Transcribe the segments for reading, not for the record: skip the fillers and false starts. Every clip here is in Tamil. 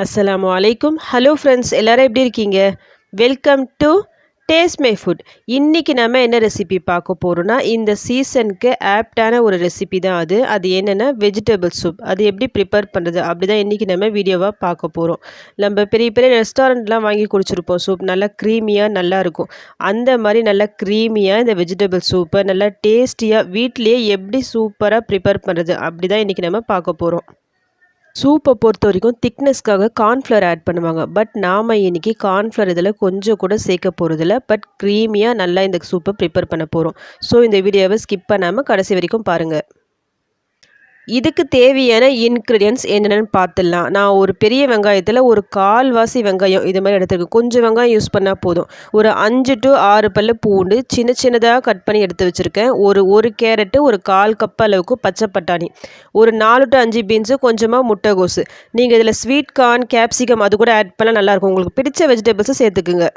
அஸ்ஸலாமு அலைக்கும். ஹலோ ஃப்ரெண்ட்ஸ், எல்லாரும் எப்படி இருக்கீங்க? Welcome to taste my foot. இன்னைக்கு நம்ம என்ன ரெசிபி பார்க்க போறோம்னா, இந்த சீசனுக்கு ஆப்டான ஒரு ரெசிபி தான் அது. அது என்னன்னா வெஜிடபிள் சூப். அது எப்படி ப்ரிப்பேர் பண்ணுறது அப்படி தான் இன்றைக்கி நம்ம வீடியோவாக பார்க்க போகிறோம். நம்ம பெரிய பெரிய ரெஸ்டாரண்ட்லாம் வாங்கி குடிச்சிருப்போம் சூப். நல்லா க்ரீமியாக நல்லாயிருக்கும். அந்த மாதிரி நல்லா க்ரீமியாக இந்த வெஜிடபிள் சூப்பை நல்லா டேஸ்டியாக வீட்டிலேயே எப்படி சூப்பராக ப்ரிப்பேர் பண்ணுறது அப்படி தான் இன்றைக்கி நம்ம பார்க்க போகிறோம். சூப்பை பொறுத்த வரைக்கும் திக்னஸ்க்காக கார்ன்ஃப்ளவர் ஆட் பண்ணுவாங்க. பட் நாம் இன்றைக்கி கார்ன்ஃப்ளவர் இதில் கொஞ்சம் கூட சேர்க்க போகிறதில்ல. பட் க்ரீமியாக நல்லா இந்த சூப்பை ப்ரிப்பேர் பண்ண போகிறோம். ஸோ இந்த வீடியோவை ஸ்கிப் பண்ணாமல் கடைசி வரைக்கும் பாருங்கள். இதுக்கு தேவையான இன்க்ரீடியன்ட்ஸ் என்னென்னு பார்த்துடலாம். நான் ஒரு பெரிய வெங்காயத்தில் ஒரு கால்வாசி வெங்காயம் இது மாதிரி எடுத்துருக்கேன். கொஞ்சம் வெங்காயம் யூஸ் பண்ணால் போதும். ஒரு 5 to 6 பல்லு பூண்டு சின்ன சின்னதாக கட் பண்ணி எடுத்து வச்சுருக்கேன். ஒரு கேரட்டு, ஒரு 1/4 கப் அளவுக்கு பச்சை பட்டாணி, ஒரு 4 to 5 பீன்ஸு, கொஞ்சமாக முட்டைகோஸு. நீங்கள் இதில் ஸ்வீட் கார்ன், கேப்சிகம் அது கூட ஆட் பண்ணால் நல்லாயிருக்கும். உங்களுக்கு பிடிச்ச வெஜிடபிள்ஸை சேர்த்துக்குங்க.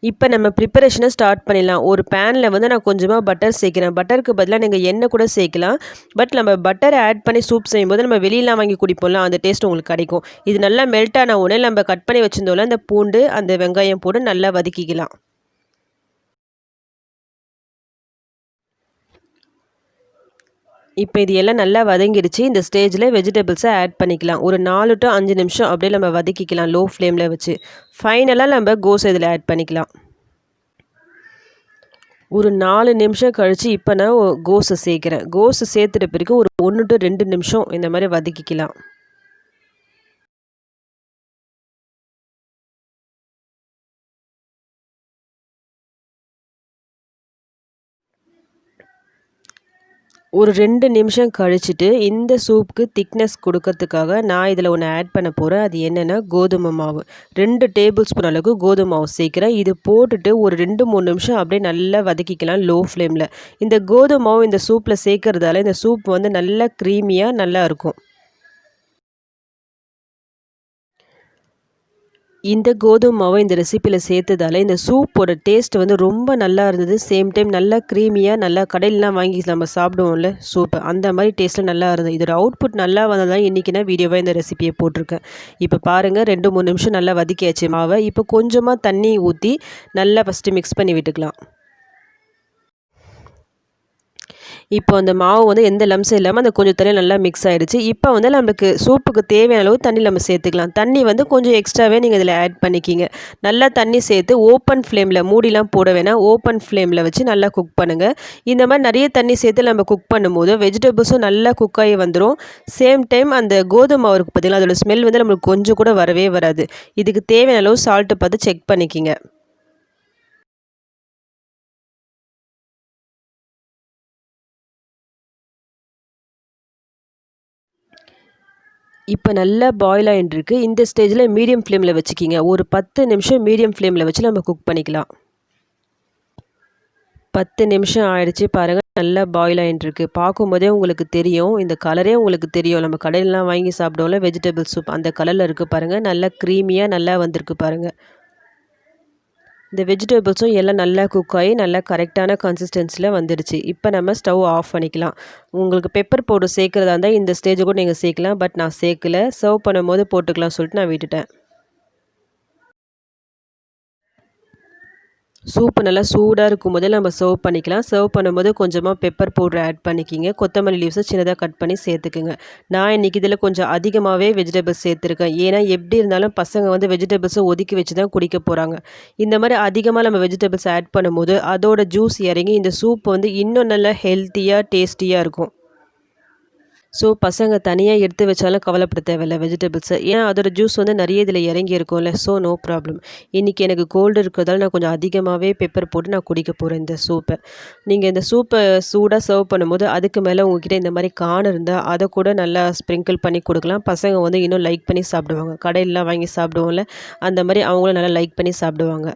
இப்போ நம்ம ப்ரிப்பரேஷனை ஸ்டார்ட் பண்ணிடலாம். ஒரு பேனில் வந்து நான் கொஞ்சமாக பட்டர் சேர்க்கிறேன். பட்டருக்கு பதிலாக நீங்கள் எண்ணெய் கூட சேர்க்கலாம். பட் நம்ம பட்டரை ஆட் பண்ணி சூப் செய்யும்போது நம்ம வெளியெலாம் வாங்கி குடிப்போம்ல, அந்த டேஸ்ட் உங்களுக்கு கிடைக்கும். இது நல்லா மெல்ட் ஆன உடனே நம்ம கட் பண்ணி வச்சுருந்தோம்ல அந்த பூண்டு, அந்த வெங்காயம் போட்டு நல்லா வதக்கிக்கலாம். இப்போ இது எல்லாம் நல்லா வதங்கிடுச்சு. இந்த ஸ்டேஜில் வெஜிடபிள்ஸை ஆட் பண்ணிக்கலாம். ஒரு 4 to 5 நிமிஷம் அப்படியே நம்ம வதக்கிக்கலாம் லோ ஃப்ளேமில் வச்சு. ஃபைனலாக நம்ம கோஸ் இதில் ஆட் பண்ணிக்கலாம். ஒரு 4 நிமிஷம் கழித்து இப்போ நான் கோஸை சேர்க்குறேன். கோஸை சேர்த்துட்ட பிறகு ஒரு 1 to 2 நிமிஷம் இந்த மாதிரி வதக்கிக்கலாம். ஒரு 2 நிமிஷம் கழிச்சிட்டு இந்த சூப்புக்கு திக்னஸ் கொடுக்கறதுக்காக நான் இதில் ஒன்று ஆட் பண்ண போகிறேன். அது என்னென்னா கோதுமை மாவு. 2 டேபிள் ஸ்பூன் அளவுக்கு கோதுமை மாவு சேர்க்குறேன். இது போட்டுட்டு ஒரு 2, 3 நிமிஷம் அப்படியே நல்லா வதக்கிக்கலாம் லோ ஃப்ளேமில். இந்த கோதுமை மாவு இந்த சூப்பில் சேர்க்கறதால இந்த சூப் வந்து நல்லா க்ரீமியாக நல்லா இருக்கும். இந்த கோதுமை மாவை இந்த ரெசிப்பியில் சேர்த்ததால இந்த சூப்போட டேஸ்ட் வந்து ரொம்ப நல்லா இருந்தது. சேம் டைம் நல்லா க்ரீமியாக நல்லா கடையிலலாம் வாங்கி நம்ம சாப்பிடுவோம்ல சூப்பு, அந்த மாதிரி டேஸ்ட்டில் நல்லா இருந்தது. இதோட அவுட்புட் நல்லா வந்ததால் இன்றைக்கி நான் வீடியோவாக இந்த ரெசிப்பியை போட்டிருக்கேன். இப்போ பாருங்கள் 2, 3 நிமிஷம் நல்லா வதக்கியாச்சு மாவை. இப்போ கொஞ்சமாக தண்ணி ஊற்றி நல்லா ஃபஸ்ட்டு மிக்ஸ் பண்ணி விட்டுக்கலாம். இப்போ அந்த மாவு வந்து எந்த லம்ஸும் இல்லாமல் அந்த கொஞ்சம் தண்ணி நல்லா மிக்ஸ் ஆகிடுச்சு. இப்போ வந்து நம்மளுக்கு சூப்புக்கு தேவையான அளவு தண்ணி நம்ம சேர்த்துக்கலாம். தண்ணி வந்து கொஞ்சம் எக்ஸ்ட்ராவே நீங்கள் இதில் ஆட் பண்ணிக்கிங்க. நல்லா தண்ணி சேர்த்து ஓப்பன் ஃப்ளேமில், மூடிலாம் போட வேணாம், ஓப்பன் ஃப்ளேமில் வச்சு நல்லா குக் பண்ணுங்கள். இந்த மாதிரி நிறைய தண்ணி சேர்த்து நம்ம குக் பண்ணும்போது வெஜிடபிள்ஸும் நல்லா குக் ஆகி வந்துடும். சேம் டைம் அந்த கோதுமை மாவு இருக்குது பார்த்தீங்களா, அதோட ஸ்மெல் வந்து நம்மளுக்கு கொஞ்சம் கூட வரவே வராது. இதுக்கு தேவையான அளவு சால்ட்டு பார்த்து செக் பண்ணிக்கிங்க. இப்போ நல்லா பாயில் ஆகிட்டுருக்கு. இந்த ஸ்டேஜில் மீடியம் ஃப்ளேமில் வச்சுக்கிங்க. ஒரு 10 நிமிஷம் மீடியம் ஃப்ளேமில் வச்சு நம்ம குக் பண்ணிக்கலாம். 10 நிமிஷம் ஆயிடுச்சு பாருங்கள். நல்லா பாயில் ஆகிட்டுருக்கு. பார்க்கும்போதே உங்களுக்கு தெரியும், இந்த கலரே உங்களுக்கு தெரியும். நம்ம கடையிலலாம் வாங்கி சாப்பிடுவோம்ல வெஜிடபிள் சூப், அந்த கலரில் இருக்குது பாருங்கள். நல்லா க்ரீமியாக நல்லா வந்திருக்கு பாருங்கள். இந்த வெஜிடபிள்ஸும் எல்லாம் நல்லா குக் ஆகி நல்லா கரெக்டான கன்சிஸ்டன்சியில் வந்துடுச்சு. இப்போ நம்ம ஸ்டவ் ஆஃப் பண்ணிக்கலாம். உங்களுக்கு பெப்பர் பவுடர் சேர்க்குறதா இருந்தால் இந்த ஸ்டேஜை கூட நீங்கள் சேர்க்கலாம். பட் நான் சேர்க்கல. சர்வ் பண்ணும்போது போட்டுக்கலாம் சொல்லிட்டு நான் விட்டுட்டேன். சூப்பு நல்லா சூடாக இருக்கும் போதே நம்ம சர்வ் பண்ணிக்கலாம். சர்வ் பண்ணும்போது கொஞ்சமாக பெப்பர் பவுடர் ஆட் பண்ணிக்கிங்க. கொத்தமல்லி லீவ்ஸை சின்னதாக கட் பண்ணி சேர்த்துக்குங்க. நான் இன்றைக்கி இதில் கொஞ்சம் அதிகமாகவே வெஜிடபிள்ஸ் சேர்த்துருக்கேன். ஏன்னா எப்படி இருந்தாலும் பசங்க வந்து வெஜிடபிள்ஸை ஒதுக்கி வச்சு தான் குடிக்க போகிறாங்க. இந்த மாதிரி அதிகமாக நம்ம வெஜிடபிள்ஸ் ஆட் பண்ணும்போது அதோட ஜூஸ் இறங்கி இந்த சூப் வந்து இன்னும் நல்லா ஹெல்த்தியாக டேஸ்டியாக இருக்கும். ஸோ பசங்க தனியாக எடுத்து வச்சாலும் கவலைப்பட தேவையில்ல வெஜிடபிள்ஸை. ஏன்னா அதோட ஜூஸ் வந்து நிறைய இதில் இறங்கி இருக்கும்ல. So no problem. இன்றைக்கி எனக்கு கோல்டு இருக்கிறதால நான் கொஞ்சம் அதிகமாகவே பெப்பர் போட்டு நான் குடிக்க போகிறேன் இந்த சூப்பை. நீங்கள் இந்த சூப்பை சூடாக சர்வ் பண்ணும்போது அதுக்கு மேலே உங்ககிட்ட இந்த மாதிரி கார்ன் இருந்தால் அதை கூட நல்லா ஸ்ப்ரிங்கிள் பண்ணி கொடுக்கலாம். பசங்க வந்து இன்னும் லைக் பண்ணி சாப்பிடுவாங்க. கடையிலலாம் வாங்கி சாப்பிடுவோம்ல, அந்த மாதிரி அவங்களும் நல்லா லைக் பண்ணி சாப்பிடுவாங்க.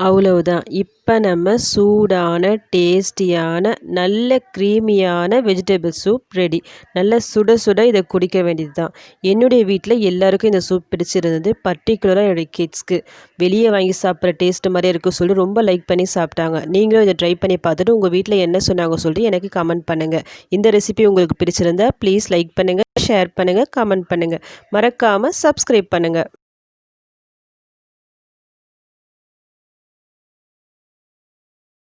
அவ்வளவுதான். இப்ப நம்ம சூடான, டேஸ்டியான, நல்ல க்ரீமியான வெஜிடபிள் சூப் ரெடி. நல்லா சுட சுட இத குடிக்க வேண்டியது தான். என்னுடைய வீட்ல எல்லாருக்கும் இந்த சூப் பிடிச்சிருந்தது. பர்ட்டிகுலரா என்னுடைய கிட்ஸ்க்கு. வெளிய வாங்கி சாப்பிட்ற டேஸ்ட் மாரியே இருக்குன்னு சொல்லி ரொம்ப லைக் பண்ணி சாப்பிட்டாங்க. நீங்களும் இத ட்ரை பண்ணி பார்த்துட்டு உங்க வீட்ல என்ன சொன்னாங்க சொல்லி எனக்கு கமெண்ட் பண்ணுங்க. இந்த ரெசிபி உங்களுக்கு பிடிச்சிருந்தா ப்ளீஸ் லைக் பண்ணுங்க, ஷேர் பண்ணுங்க, கமெண்ட் பண்ணுங்க. மறக்காம சப்ஸ்கிரைப் பண்ணுங்க.